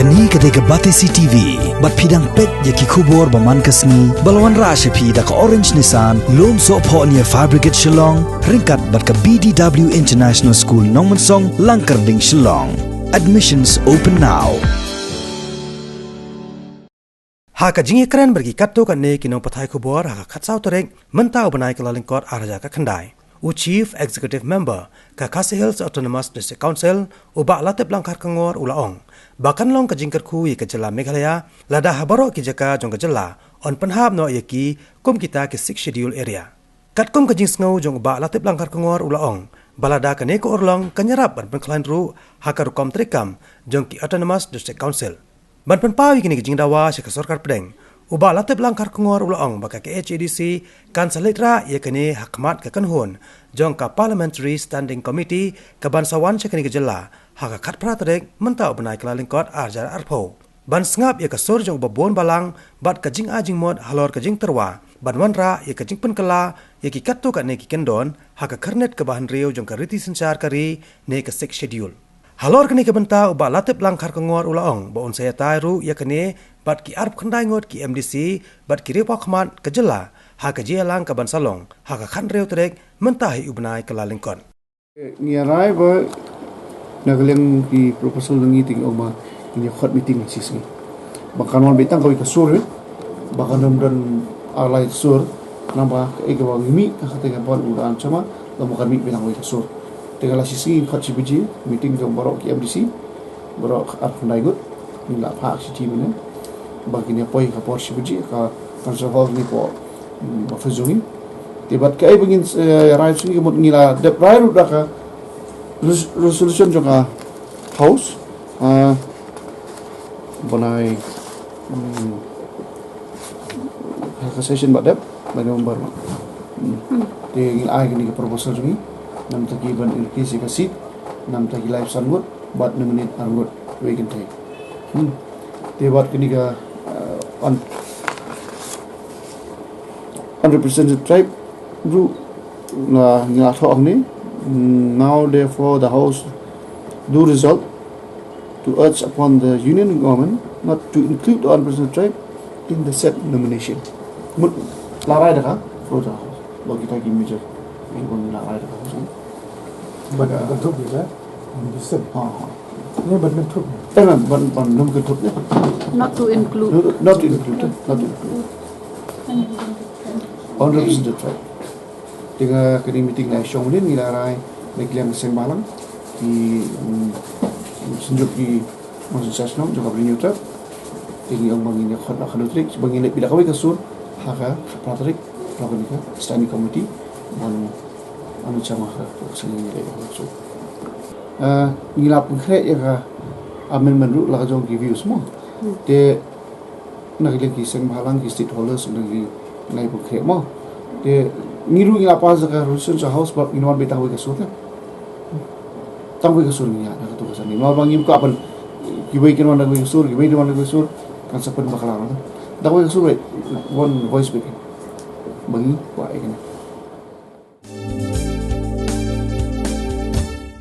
Kani ketika Batesi TV, bat pidang pet yaki kubur baman kasni, balawan rasha pi da ka Orange Nissan, lom so po niya Fabricate Shillong, ringkat bat ka BDW International School Nongmansong, Langkarding Shillong. Admissions open now. Haka jingi keren bergi katto kan ne kinong pathai kubur haka katsau tereng mentau benai kelalingkot araja ka kandai. Chief Executive Member ka Khasi Hills Autonomous District Council ubak latip langkar kengor ulaong. Bahkan long ka jingkar ku ye ka jela Meghalaya lada habaro ki jaka jong ka jela on penhab no ye ki kum kita ke 6 schedule area. Kat kum ka jing sngo jong ubak latip langkar kengor ulaong. Balada ka ne ko orlong kanyarap ban penklan ru haka rukom trikam jong ki Autonomous District Council. Ban penpawi kini ka jing dawa se ka sarkar pedeng. Ubak latip langkar kengor ulaong baka ke HADC kan salitra ye kini hakmat ke kanhun jong ka Parliamentary Standing Committee ka bansawan se kini ke jela haka kat pratrek mentau benai kelalingkot arjar arpo ban sngap ye ka sur jong babon balang bat ka jing ajing mod halor ka jing terwa ban wanra ye ka jing penkala ye ki katto ka ne ki kendon haka karnet ke bahan riu jong ka riti sencar kari ne ka 6 schedule halor kini ke benta ubak latip langkar kengor ulaong ba on saya tairu ye kini bat ki arp khandai ngot ki MDC bat ki repa khmat ke jela haka jelang ka ban salong haka khan riu trek mentahi ubnai kelalingkot ni arai ba nagaleng ki proposal ngi ting oma ni khot meeting sisi bakan wan betang ko ka sur bakan dan alai sur namba e ka wang mi ka khate ka bon udan chama la mo kan mi betang ko ka sur tegala sisi khot chibiji meeting jong barok ki MDC barok ar khandai gut ni la pha si ti mene bagini poi ka por chibiji ka conserve ni po ba fuzungi tibat kai bengin rai sungi mot ngila de rai ru da ka resolution juga house bonai session badap bagi umbar di ai ni ke proposal jungi nam taki ban irkisi ka seat nam taki live sangut bat 6 minit argut weekend tai tibat kini ka unrepresented tribe ru na ngila thok ni. Now, therefore, the House do resolve to urge upon the Union government not to include the unrepresented tribe in the said nomination. Larai dah, for the House. Bagi kita ini je, ini pun larai dah. Bentuk dia, bisa. Ini bentuk. Bentuk bentuknya. Not to include. Not to include. Unrepresented tribe. Dengan kini meeting lai syong ni ni larai nekliam sembalang di senjuk di masuk sasnom juga beri nyutrap tinggi orang bangin khot nak khadutrik bangin bila kawai kasur haka patrik lakukan itu standing committee dan anu cama sini ni so ngilap konkret ya amendment ru lah jong review semua de nak lagi sembalang ki stakeholders lagi ngai konkret mo de ngiru ngila pas ka resolution sa house ba inwan betawi ka sur tangwi ka sur niya na to ka sani ma bangim ka apan gibay kinwan na ka sur gibay diwan na ka sur kan sa pen bakala na daw ka sur one voice speaking bangi wa ikana